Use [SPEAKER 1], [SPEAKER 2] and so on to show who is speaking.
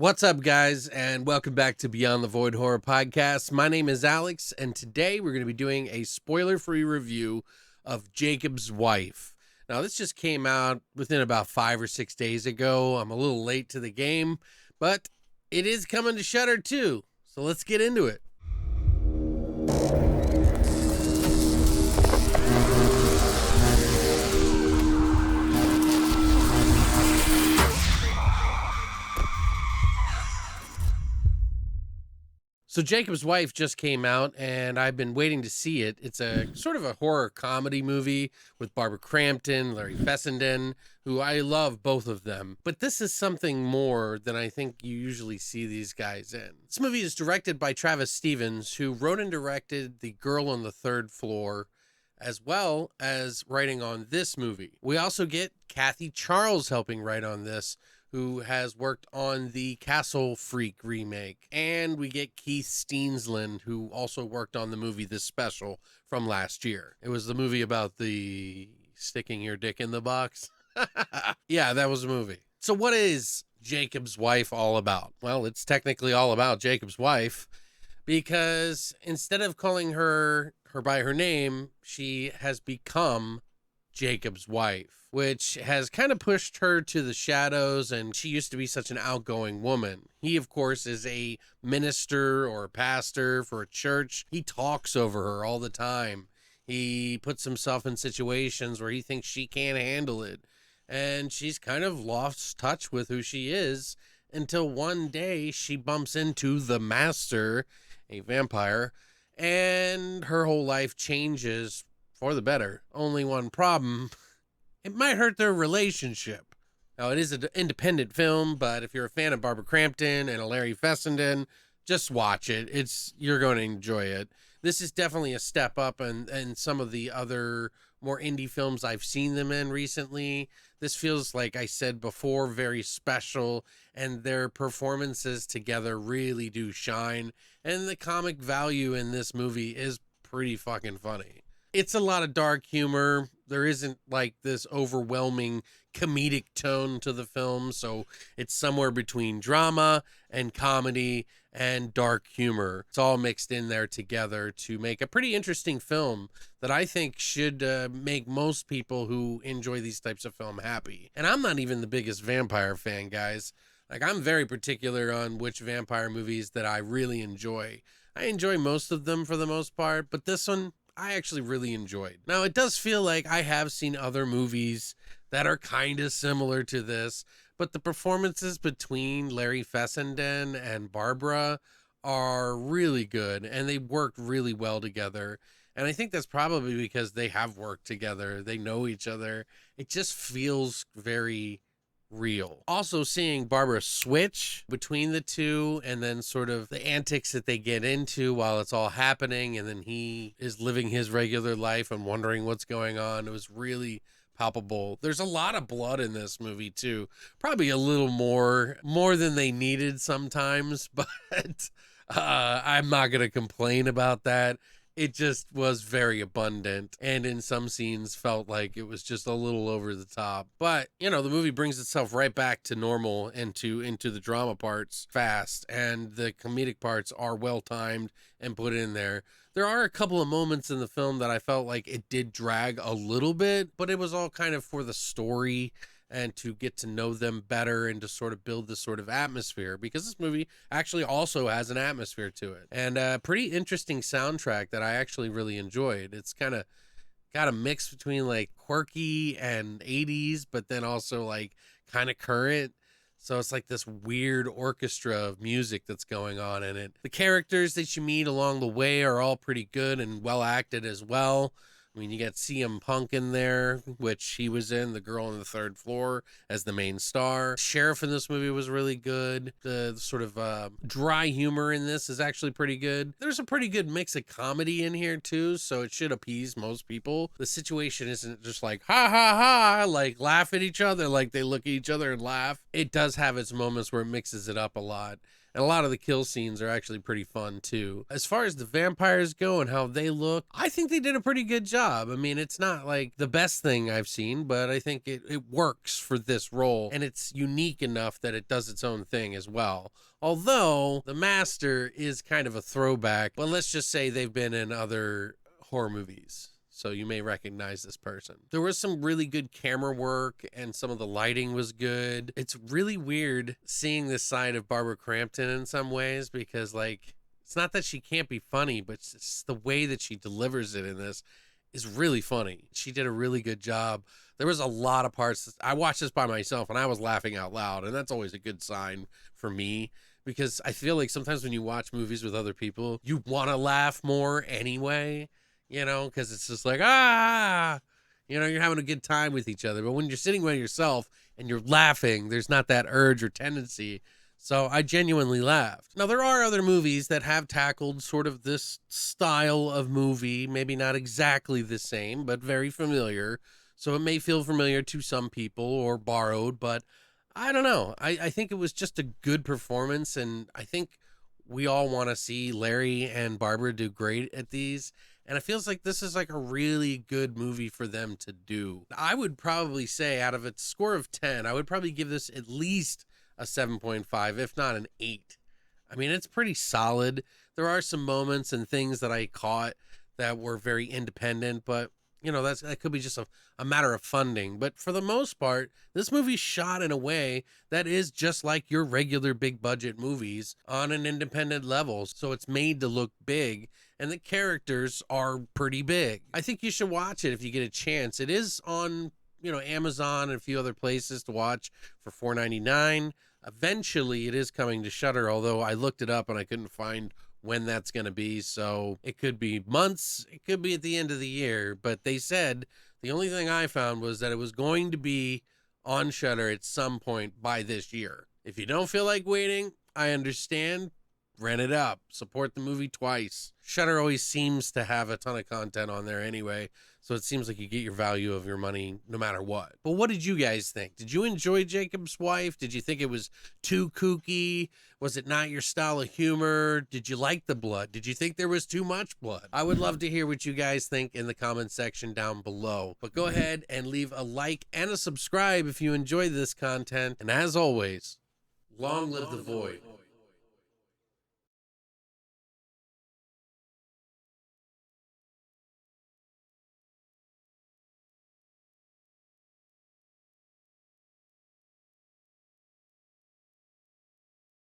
[SPEAKER 1] What's up, guys, and welcome back to Beyond the Void Horror Podcast. My name is Alex, and today we're going to be doing a spoiler-free review of Jacob's Wife. Now, this just came out within about 5 or 6 days ago. I'm a little late to the game, but it is coming to Shudder too, so let's get into it. So Jacob's Wife just came out, and I've been waiting to see it. It's a sort of a horror comedy movie with Barbara Crampton, Larry Fessenden, who I love both of them. But this is something more than I think you usually see these guys in. This movie is directed by Travis Stevens, who wrote and directed The Girl on the Third Floor, as well as writing on this movie. We also get Kathy Charles helping write on this, who has worked on the Castle Freak remake. And we get Keith Steensland, who also worked on the movie The Special from last year. It was the movie about the sticking your dick in the box. Yeah, that was a movie. So what is Jacob's Wife all about? Well, it's technically all about Jacob's wife, because instead of calling her by her name, she has become Jacob's wife, which has kind of pushed her to the shadows, and she used to be such an outgoing woman. He, of course, is a minister or a pastor for a church. He talks over her all the time. He puts himself in situations where he thinks she can't handle it, and she's kind of lost touch with who she is until one day she bumps into the master, a vampire, and her whole life changes for the better. Only one problem: it might hurt their relationship. Now, it is an independent film, but if you're a fan of Barbara Crampton and a Larry Fessenden, just watch it. You're going to enjoy it. This is definitely a step up in some of the other more indie films I've seen them in recently. This feels, like I said before, very special, and their performances together really do shine. And the comic value in this movie is pretty fucking funny. It's a lot of dark humor. There isn't like this overwhelming comedic tone to the film, so it's somewhere between drama and comedy and dark humor. It's all mixed in there together to make a pretty interesting film that I think should make most people who enjoy these types of film happy. And I'm not even the biggest vampire fan, guys. Like, I'm very particular on which vampire movies that I really enjoy. I enjoy most of them for the most part, but this one I actually really enjoyed. Now, it does feel like I have seen other movies that are kind of similar to this, but the performances between Larry Fessenden and Barbara are really good, and they work really well together. And I think that's probably because they have worked together. They know each other. It just feels very real. Also, seeing Barbara switch between the two, and then sort of the antics that they get into while it's all happening, and then he is living his regular life and wondering what's going on. It was really palpable. There's a lot of blood in this movie too, probably a little more than they needed sometimes, but I'm not gonna complain about that. It just was very abundant, and in some scenes felt like it was just a little over the top. But, the movie brings itself right back to normal into the drama parts fast, and the comedic parts are well timed and put in there. There are a couple of moments in the film that I felt like it did drag a little bit, but it was all kind of for the story and to get to know them better and to sort of build this sort of atmosphere, because this movie actually also has an atmosphere to it. And a pretty interesting soundtrack that I actually really enjoyed. It's kind of got a mix between like quirky and 80s, but then also like kind of current. So it's like this weird orchestra of music that's going on in it. The characters that you meet along the way are all pretty good and well acted as well. I mean, you got CM Punk in there, which he was in The Girl on the Third Floor as the main star. Sheriff in this movie was really good. The sort of dry humor in this is actually pretty good. There's a pretty good mix of comedy in here too, so it should appease most people. The situation isn't just like, ha ha ha, like laugh at each other, like they look at each other and laugh. It does have its moments where it mixes it up a lot. And a lot of the kill scenes are actually pretty fun too. As far as the vampires go and how they look, I think they did a pretty good job. I mean, it's not like the best thing I've seen, but I think it works for this role, and it's unique enough that it does its own thing as well. Although the master is kind of a throwback, but let's just say they've been in other horror movies, so you may recognize this person. There was some really good camera work, and some of the lighting was good. It's really weird seeing this side of Barbara Crampton in some ways, because like, it's not that she can't be funny, but it's just the way that she delivers it in this is really funny. She did a really good job. There was a lot of parts. I watched this by myself and I was laughing out loud, and that's always a good sign for me, because I feel like sometimes when you watch movies with other people, you want to laugh more anyway, you know, because it's just like, you know, you're having a good time with each other. But when you're sitting by yourself and you're laughing, there's not that urge or tendency. So I genuinely laughed. Now, there are other movies that have tackled sort of this style of movie, maybe not exactly the same, but very familiar. So it may feel familiar to some people or borrowed, but I don't know. I think it was just a good performance, and I think we all want to see Larry and Barbara do great at these. And it feels like this is like a really good movie for them to do. I would probably say out of its score of 10, I would probably give this at least a 7.5, if not an 8. I mean, it's pretty solid. There are some moments and things that I caught that were very independent, but you know, that could be just a matter of funding. But for the most part, this movie's shot in a way that is just like your regular big budget movies on an independent level. So it's made to look big, and the characters are pretty big. I think you should watch it if you get a chance. It is on, you know, Amazon and a few other places to watch for $4.99. Eventually it is coming to Shudder, although I looked it up and I couldn't find when that's going to be. So it could be months, it could be at the end of the year, but they said the only thing I found was that it was going to be on Shudder at some point by this year. If you don't feel like waiting, I understand. Rent it up. Support the movie twice. Shudder always seems to have a ton of content on there anyway, so it seems like you get your value of your money no matter what. But what did you guys think? Did you enjoy Jacob's Wife? Did you think it was too kooky? Was it not your style of humor? Did you like the blood? Did you think there was too much blood? I would love to hear what you guys think in the comment section down below. But go ahead and leave a like and a subscribe if you enjoy this content. And as always, long live the void.